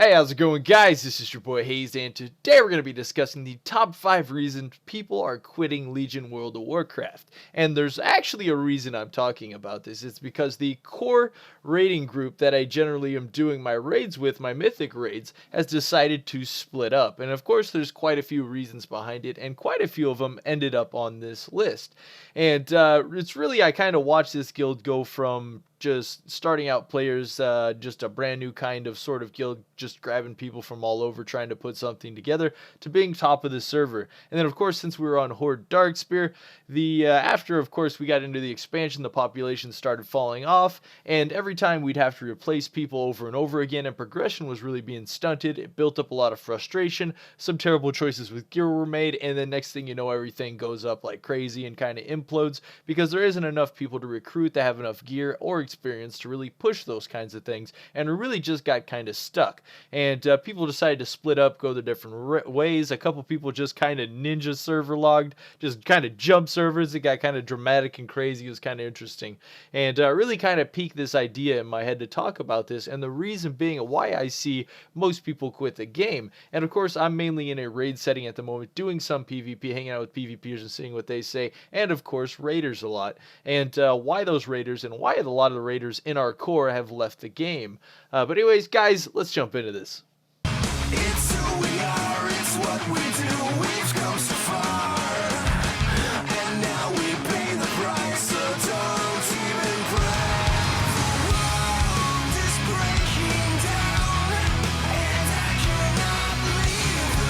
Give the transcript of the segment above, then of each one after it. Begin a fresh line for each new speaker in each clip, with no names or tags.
Hey, how's it going, guys? This is your boy Hazzed, and today we're going to be discussing the top 5 reasons people are quitting Legion World of Warcraft. And there's actually a reason I'm talking about this. It's because the core raiding group that I generally am doing my raids with, my mythic raids, has decided to split up. And of course, there's quite a few reasons behind it, and quite a few of them ended up on this list. And it's really, I kind of watched this guild go from just starting out players, just a brand new kind of sort of guild, just grabbing people from all over trying to put something together, to being top of the server. And then of course, since we were on Horde Darkspear, after of course we got into the expansion, the population started falling off, and every time we'd have to replace people over and over again, and progression was really being stunted. It built up a lot of frustration, some terrible choices with gear were made, and then next thing you know, everything goes up like crazy and kind of implodes because there isn't enough people to recruit that have enough gear or experience to really push those kinds of things, and it really just got kind of stuck. And people decided to split up, go their different ways. A couple people just kind of ninja server logged, just kind of jump servers. It got kind of dramatic and crazy. It was kind of interesting, and really kind of piqued this idea in my head to talk about this, and the reason being why I see most people quit the game. And of course, I'm mainly in a raid setting at the moment, doing some PvP, hanging out with PvPers and seeing what they say, and of course raiders a lot, and why those raiders and why a lot of the raiders in our core have left the game. But anyways, guys, let's jump into this.
It's who we are, it's what we do, we've come so far, and now we pay the price, so don't even cry. The world is breaking down, and I cannot leave the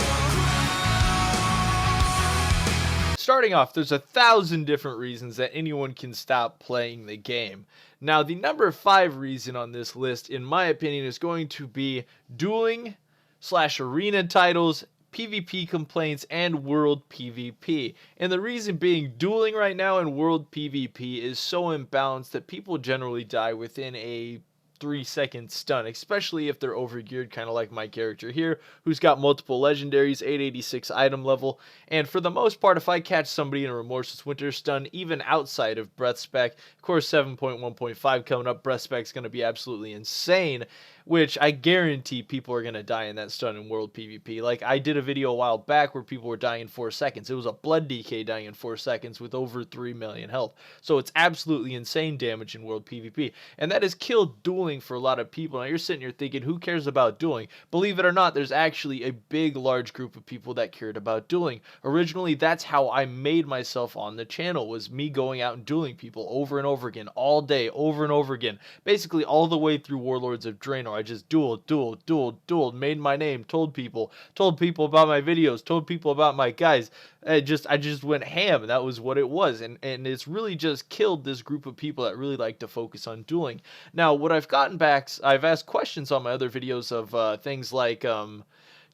ground.
Starting off, there's 1,000 different reasons that anyone can stop playing the game. Now, the number 5 reason on this list, in my opinion, is going to be dueling / arena titles, PvP complaints, and world PvP. And the reason being, dueling right now and world PvP is so imbalanced that people generally die within a 3-second stun, especially if they're overgeared, kind of like my character here, who's got multiple legendaries, 886 item level. And for the most part, if I catch somebody in a Remorseless Winter stun, even outside of breath spec, of course 7.1.5 coming up, breath spec is going to be absolutely insane, which I guarantee people are going to die in that stun in world PvP. Like, I did a video a while back where people were dying in 4 seconds. It was a blood DK dying in 4 seconds with over 3 million health. So it's absolutely insane damage in world PvP. And that has killed dueling for a lot of people. Now you're sitting here thinking, who cares about dueling? Believe it or not, there's actually a big, large group of people that cared about dueling. Originally, that's how I made myself on the channel, was me going out and dueling people over and over again, all day, over and over again. Basically all the way through Warlords of Draenor. I just dueled, made my name, told people about my videos, told people about my guys. I just went ham, and that was what it was. And it's really just killed this group of people that really like to focus on dueling. Now, what I've gotten back, I've asked questions on my other videos of things like,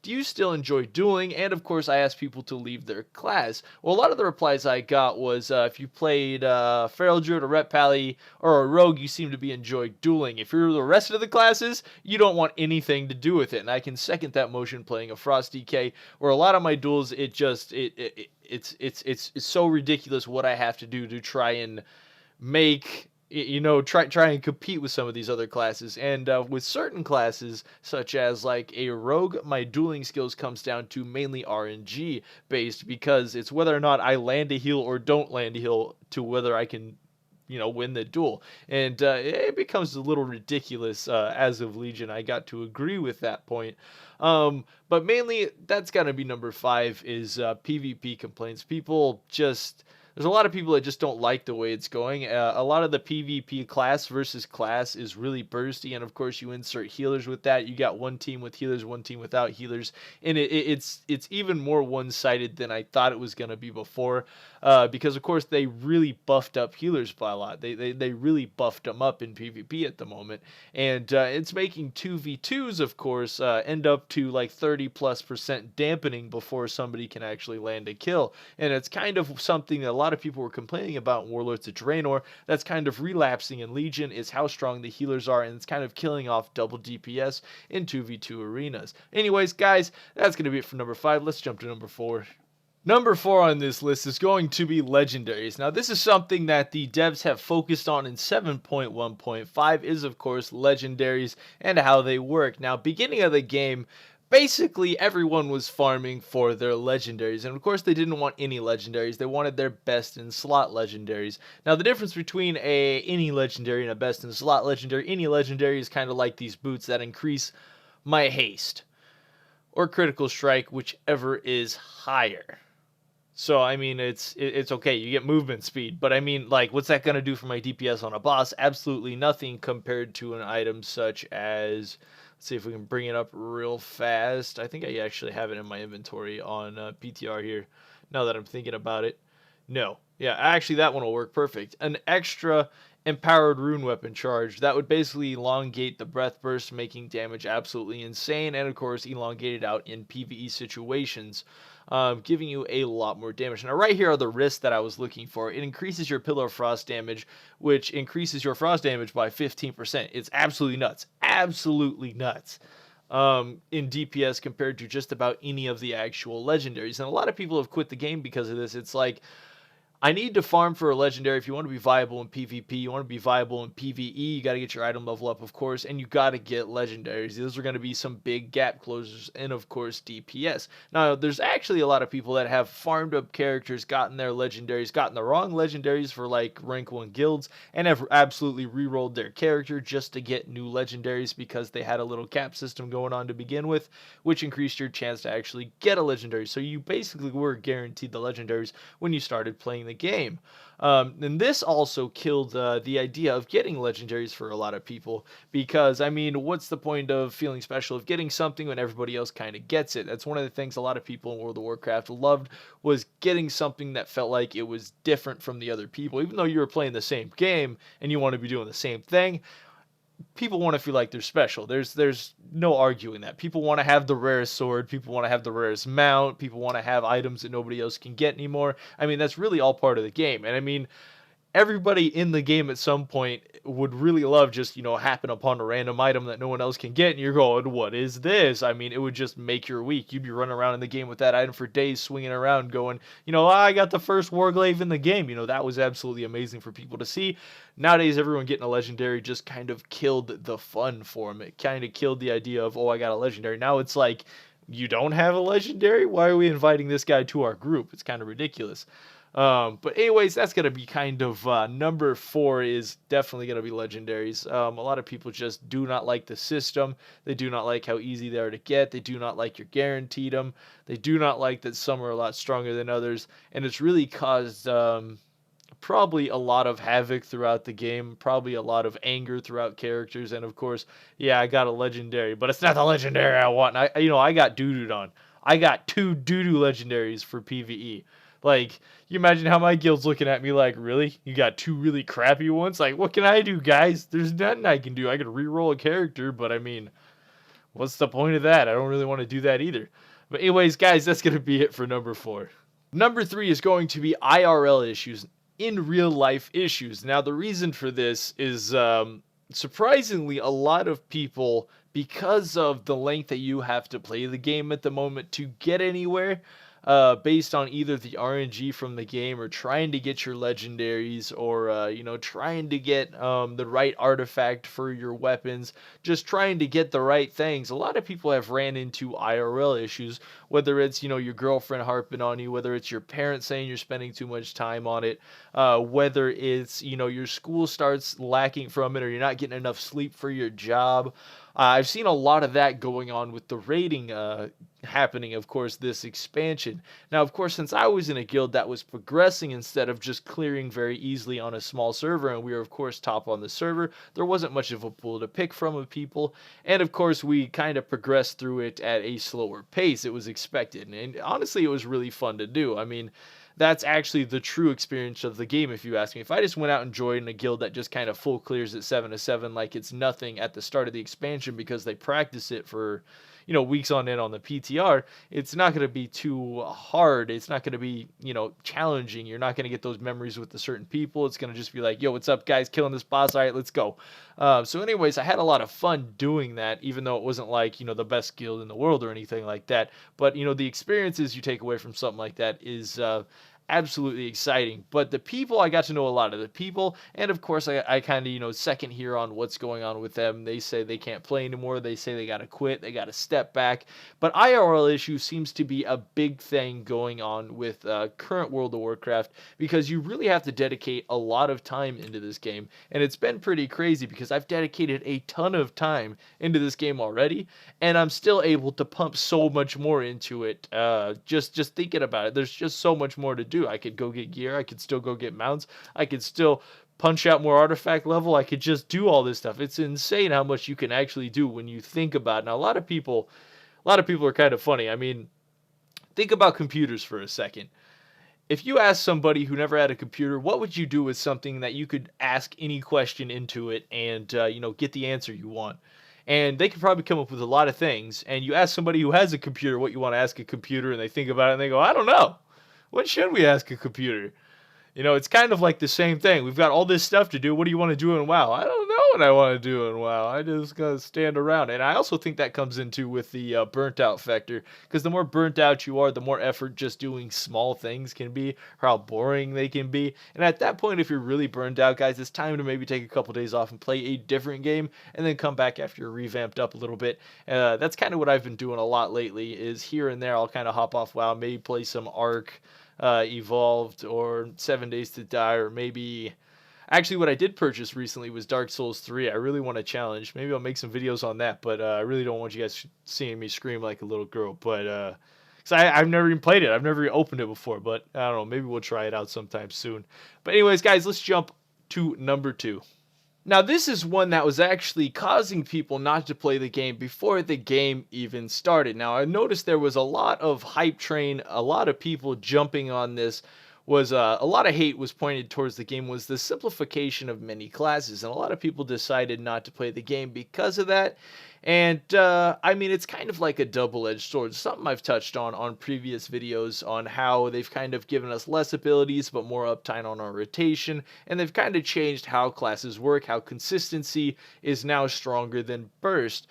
do you still enjoy dueling? And of course, I asked people to leave their class. Well, a lot of the replies I got was, if you played Feral Druid, a Ret Pally, or a Rogue, you seem to be enjoying dueling. If you're the rest of the classes, you don't want anything to do with it. And I can second that motion playing a Frost DK, where a lot of my duels, it's so ridiculous what I have to do to try and make, try and compete with some of these other classes. And with certain classes, such as like a rogue, my dueling skills comes down to mainly RNG based, because it's whether or not I land a heal or don't land a heal to whether I can win the duel. And it becomes a little ridiculous as of Legion. I got to agree with that point. But mainly that's got to be number 5 is PvP complaints. There's a lot of people that just don't like the way it's going. A lot of the PvP class versus class is really bursty, and of course you insert healers with that. You got one team with healers, one team without healers, and it's even more one-sided than I thought it was going to be before, because of course they really buffed up healers by a lot. They really buffed them up in PvP at the moment, and it's making 2v2s, of course, end up to like 30+% dampening before somebody can actually land a kill, and it's kind of something that a lot of people were complaining about in Warlords of Draenor. That's kind of relapsing in Legion, is how strong the healers are, and it's kind of killing off double DPS in 2v2 arenas. Anyways, guys, that's going to be it for number 5. Let's jump to number 4. Number 4 on this list is going to be Legendaries. Now, this is something that the devs have focused on in 7.1.5 is, of course, Legendaries and how they work. Now, beginning of the game, basically everyone was farming for their Legendaries. And, of course, they didn't want any Legendaries. They wanted their best in slot Legendaries. Now, the difference between any Legendary and a best in slot Legendary, any Legendary is kind of like these boots that increase my haste or critical strike, whichever is higher. So, I mean, it's okay. You get movement speed. But, I mean, like, what's that going to do for my DPS on a boss? Absolutely nothing compared to an item such as... Let's see if we can bring it up real fast. I think I actually have it in my inventory on PTR here, now that I'm thinking about it. No. Yeah, actually, that one will work perfect. An extra empowered rune weapon charge. That would basically elongate the breath burst, making damage absolutely insane, and, of course, elongate it out in PvE situations. Giving you a lot more damage. Now, right here are the risks that I was looking for. It increases your Pillar of Frost damage, which increases your frost damage by 15%. It's absolutely nuts. Absolutely nuts. In DPS compared to just about any of the actual legendaries. And a lot of people have quit the game because of this. It's like, I need to farm for a legendary. If you want to be viable in PvP, you want to be viable in PvE, you got to get your item level up, of course, and you got to get legendaries. Those are going to be some big gap closers, and of course, DPS. Now, there's actually a lot of people that have farmed up characters, gotten their legendaries, gotten the wrong legendaries for like rank 1 guilds, and have absolutely re-rolled their character just to get new legendaries because they had a little cap system going on to begin with, which increased your chance to actually get a legendary. So you basically were guaranteed the legendaries when you started playing the game. And this also killed the idea of getting legendaries for a lot of people, because I mean, what's the point of feeling special, of getting something when everybody else kind of gets it? That's one of the things a lot of people in World of Warcraft loved, was getting something that felt like it was different from the other people. Even though you were playing the same game and you want to be doing the same thing, people want to feel like they're special. There's no arguing that. People want to have the rarest sword. People want to have the rarest mount. People want to have items that nobody else can get anymore. I mean, that's really all part of the game. And I mean, everybody in the game at some point would really love just, happen upon a random item that no one else can get, and you're going, what is this? I mean, it would just make your week. You'd be running around in the game with that item for days, swinging around going, I got the first Warglaive in the game. That was absolutely amazing for people to see. Nowadays, everyone getting a legendary just kind of killed the fun for them. It kind of killed the idea of, I got a legendary. Now it's like, you don't have a legendary? Why are we inviting this guy to our group? It's kind of ridiculous. But anyways, that's going to be kind of number 4 is definitely going to be legendaries. A lot of people just do not like the system. They do not like how easy they are to get. They do not like you're guaranteed them. They do not like that some are a lot stronger than others. And it's really caused probably a lot of havoc throughout the game, probably a lot of anger throughout characters. And of course, yeah, I got a legendary, but it's not the legendary I want. And I got doo-dooed on. I got 2 doo-doo legendaries for PvE. Like, you imagine how my guild's looking at me like, really? You got 2 really crappy ones? Like, what can I do, guys? There's nothing I can do. I could re-roll a character, but I mean, what's the point of that? I don't really want to do that either. But anyways, guys, that's going to be it for number 4. Number 3 is going to be IRL issues, in real life issues. Now, the reason for this is, surprisingly, a lot of people, because of the length that you have to play the game at the moment to get anywhere, based on either the RNG from the game or trying to get your legendaries or, trying to get the right artifact for your weapons, just trying to get the right things. A lot of people have ran into IRL issues, whether it's, your girlfriend harping on you, whether it's your parents saying you're spending too much time on it, whether it's, your school starts lacking from it or you're not getting enough sleep for your job. I've seen a lot of that going on with the raiding happening, of course, this expansion. Now, of course, since I was in a guild that was progressing instead of just clearing very easily on a small server, and we were, of course, top on the server, there wasn't much of a pool to pick from of people. And, of course, we kind of progressed through it at a slower pace. It was expected. And honestly, it was really fun to do. I mean, that's actually the true experience of the game, if you ask me. If I just went out and joined a guild that just kind of full clears at 7-7 like it's nothing at the start of the expansion because they practice it for, weeks on end on the PTR, it's not going to be too hard. It's not going to be, challenging. You're not going to get those memories with the certain people. It's going to just be like, yo, what's up, guys? Killing this boss. All right, let's go. So anyways, I had a lot of fun doing that, even though it wasn't like, the best guild in the world or anything like that. But, the experiences you take away from something like that is absolutely exciting. But the people, I got to know a lot of the people, and of course I kind of second here on what's going on with them. They say they can't play anymore. They say they got to quit, they got to step back. But IRL issue seems to be a big thing going on with current World of Warcraft, because you really have to dedicate a lot of time into this game, and it's been pretty crazy because I've dedicated a ton of time into this game already, and I'm still able to pump so much more into it. Just thinking about it, there's just so much more to do. I could go get gear. I could still go get mounts. I could still punch out more artifact level. I could just do all this stuff. It's insane how much you can actually do when you think about it. Now, a lot of people are kind of funny. I mean, think about computers for a second. If you ask somebody who never had a computer, what would you do with something that you could ask any question into it and get the answer you want? And they could probably come up with a lot of things. And you ask somebody who has a computer what you want to ask a computer, and they think about it and they go, I don't know. What should we ask a computer? It's kind of like the same thing. We've got all this stuff to do. What do you want to do in WoW? I don't know what I want to do in WoW. I just gotta stand around. And I also think that comes into with the burnt out factor, because the more burnt out you are, the more effort just doing small things can be, or how boring they can be. And at that point, if you're really burned out, guys, it's time to maybe take a couple days off and play a different game, and then come back after you're revamped up a little bit. That's kind of what I've been doing a lot lately, is here and there I'll kind of hop off WoW, maybe play some Ark, Evolved, or 7 Days to Die, or maybe... Actually, what I did purchase recently was Dark Souls 3. I really want to challenge. Maybe I'll make some videos on that, but I really don't want you guys seeing me scream like a little girl. But because I've never even played it. I've never even opened it before, but I don't know. Maybe we'll try it out sometime soon. But anyways, guys, let's jump to number 2. Now, this is one that was actually causing people not to play the game before the game even started. Now, I noticed there was a lot of hype train, a lot of people jumping on this. Was a lot of hate was pointed towards the game, was the simplification of many classes, and a lot of people decided not to play the game because of that. And I mean, it's kind of like a double-edged sword, something I've touched on previous videos, on how they've kind of given us less abilities but more uptime on our rotation, and they've kind of changed how classes work, how consistency is now stronger than burst.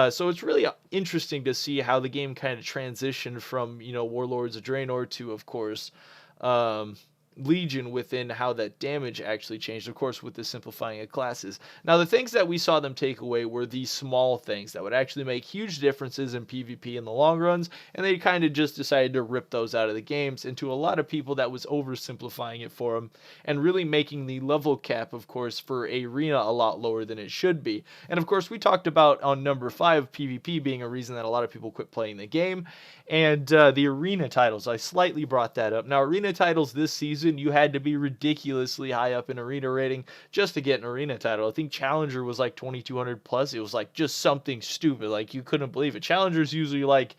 So it's really interesting to see how the game kind of transitioned from, Warlords of Draenor to, of course, Legion, within how that damage actually changed, of course, with the simplifying of classes. Now, the things that we saw them take away were these small things that would actually make huge differences in PvP in the long runs, and they kind of just decided to rip those out of the games. And to a lot of people, that was oversimplifying it for them, and really making the level cap, of course, for Arena a lot lower than it should be. And of course, we talked about on number 5, PvP being a reason that a lot of people quit playing the game, and the Arena titles. I slightly brought that up. Now, Arena titles this season, you had to be ridiculously high up in Arena rating just to get an Arena title. I think Challenger was like 2200 plus. It was like just something stupid. Like, you couldn't believe it. Challenger's usually like,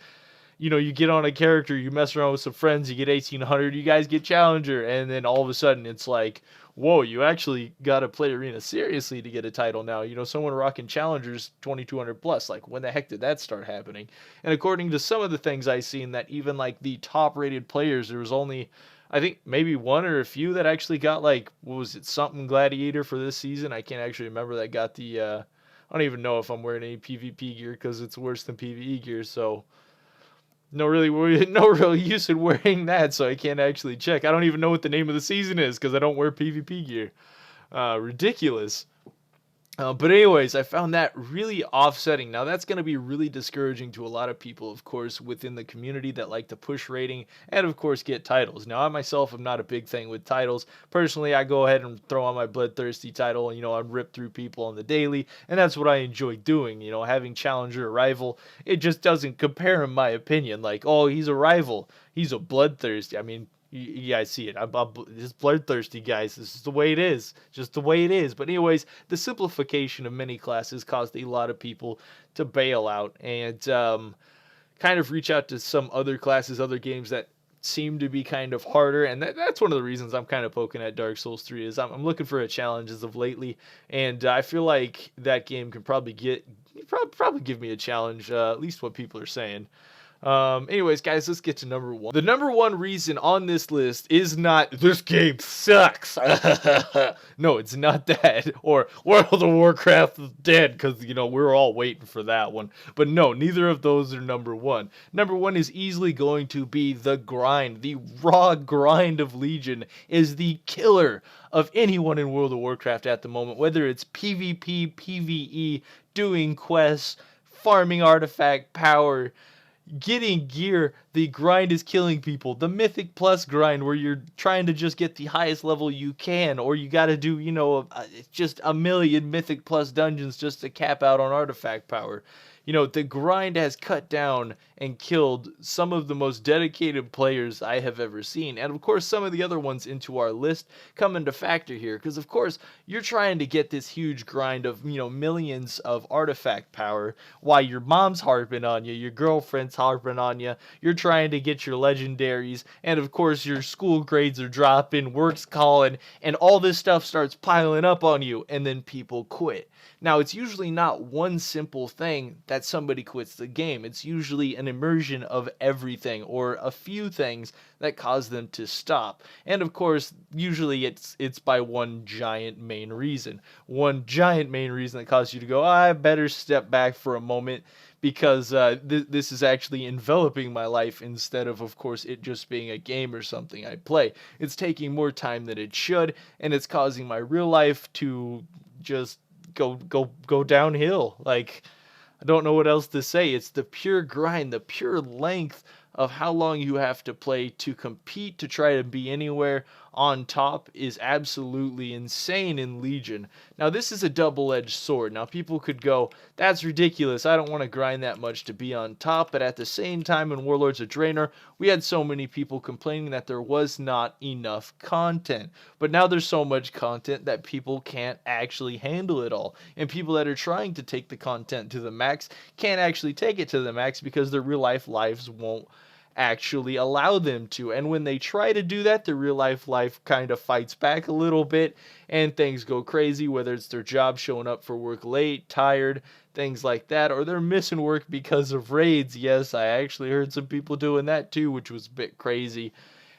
you get on a character, you mess around with some friends, you get 1800, you guys get Challenger, and then all of a sudden it's like, whoa, you actually got to play Arena seriously to get a title now. Someone rocking Challengers 2200 plus. Like, when the heck did that start happening? And according to some of the things I've seen, that even like the top rated players, there was only, I think, maybe one or a few that actually got, like, what was it, something Gladiator for this season? I can't actually remember, that got the, I don't even know if I'm wearing any PvP gear, because it's worse than PvE gear, so no real use in wearing that, so I can't actually check. I don't even know what the name of the season is, because I don't wear PvP gear. Ridiculous. But anyways, I found that really offsetting. Now, that's going to be really discouraging to a lot of people, of course, within the community that like to push rating and, of course, get titles. Now, I myself am not a big thing with titles. Personally, I go ahead and throw on my Bloodthirsty title, and, I rip through people on the daily, and that's what I enjoy doing. Having Challenger or Rival, it just doesn't compare, in my opinion. Like, oh, he's a Rival, he's a Bloodthirsty. I mean, you guys see it. I'm just bloodthirsty, guys. This is the way it is. Just the way it is. But anyways, the simplification of many classes caused a lot of people to bail out and kind of reach out to some other classes, other games that seem to be kind of harder, and that's one of the reasons I'm kind of poking at Dark Souls 3 is I'm looking for a challenge as of lately, and I feel like that game can probably probably give me a challenge, at least what people are saying. Anyways, guys, let's get to number one. The number one reason on this list is not this game sucks. No, it's not that. Or World of Warcraft is dead, because, you know, we're all waiting for that one. But no, neither of those are number one. Number one is easily going to be the grind. The raw grind of Legion is the killer of anyone in World of Warcraft at the moment, whether it's PvP, PvE, doing quests, farming artifact power, getting gear. The grind is killing people. The Mythic Plus grind, where you're trying to just get the highest level you can, or you got to do, you know, just a million Mythic Plus dungeons just to cap out on artifact power. You know, the grind has cut down and killed some of the most dedicated players I have ever seen. And of course, some of the other ones into our list come into factor here, because of course, you're trying to get this huge grind of, you know, millions of artifact power while your mom's harping on you, your girlfriend's harping on you, you're trying to get your legendaries, and of course, your school grades are dropping, work's calling, and all this stuff starts piling up on you, and then people quit. Now, it's usually not one simple thing that somebody quits the game. It's usually an immersion of everything, or a few things that cause them to stop. And of course, usually it's by one giant main reason. One giant main reason that causes you to go, I better step back for a moment, because this is actually enveloping my life instead of course, it just being a game or something I play. It's taking more time than it should, and it's causing my real life to just go downhill. Like, I don't know what else to say. It's the pure grind, the pure length of how long you have to play to compete, to try to be anywhere on top, is absolutely insane in Legion. Now, this is a double-edged sword. Now, people could go, that's ridiculous, I don't want to grind that much to be on top, but at the same time, in Warlords of Draenor, we had so many people complaining that there was not enough content. But now there's so much content that people can't actually handle it all. And people that are trying to take the content to the max can't actually take it to the max, because their real-life lives won't actually allow them to. And when they try to do that, their real life kind of fights back a little bit, and things go crazy, whether it's their job showing up for work late, tired, things like that, or they're missing work because of raids. Yes, I actually heard some people doing that too, which was a bit crazy.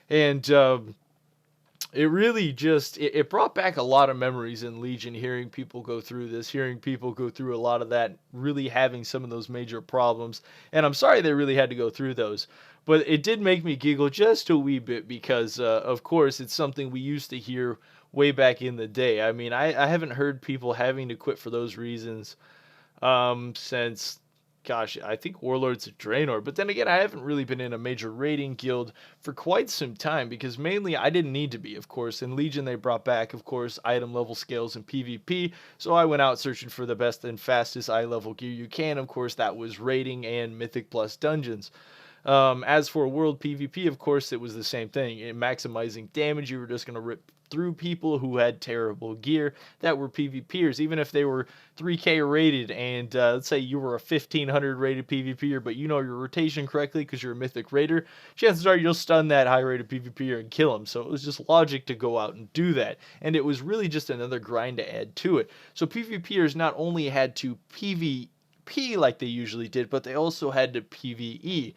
And it really just, it brought back a lot of memories in Legion, hearing people go through this, hearing people go through a lot of that, really having some of those major problems. And I'm sorry they really had to go through those. But it did make me giggle just a wee bit, because, of course, it's something we used to hear way back in the day. I mean, I haven't heard people having to quit for those reasons since, gosh, I think Warlords of Draenor. But then again, I haven't really been in a major raiding guild for quite some time, because mainly I didn't need to be, of course. In Legion, they brought back, of course, item level scales and PvP, so I went out searching for the best and fastest eye level gear you can. Of course, that was raiding and Mythic Plus dungeons. As for World PvP, of course, it was the same thing. In maximizing damage, you were just going to rip through people who had terrible gear that were PvPers, even if they were 3k rated, and let's say you were a 1500 rated PvPer, but you know your rotation correctly because you're a Mythic Raider, chances are you'll stun that high rated PvPer and kill him. So it was just logic to go out and do that, and it was really just another grind to add to it. So PvPers not only had to PvP like they usually did, but they also had to PvE.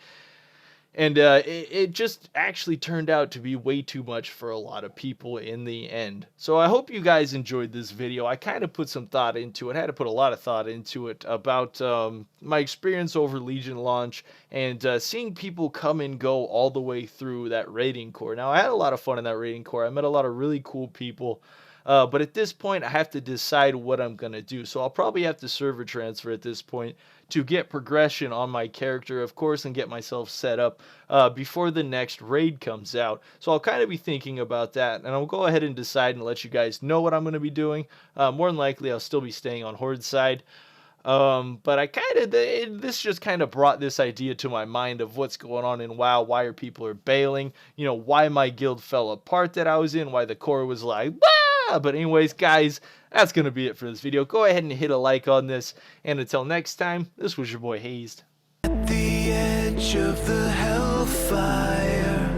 And it just actually turned out to be way too much for a lot of people in the end. So I hope you guys enjoyed this video. I kind of put some thought into it, had to put a lot of thought into it, about my experience over Legion launch, and seeing people come and go all the way through that raiding core. Now, I had a lot of fun in that raiding core. I met a lot of really cool people. But at this point, I have to decide what I'm going to do. So I'll probably have to server transfer at this point to get progression on my character, of course, and get myself set up before the next raid comes out. So I'll kind of be thinking about that, and I'll go ahead and decide and let you guys know what I'm going to be doing. More than likely, I'll still be staying on Horde side. But I kind of, this just kind of brought this idea to my mind of what's going on in WoW, why are people are bailing, you know, why my guild fell apart that I was in, why the core was like, bah! But anyways, guys, that's going to be it for this video. Go ahead and hit a like on this, and until next time, this was your boy Hazzed.
At the edge of the hellfire.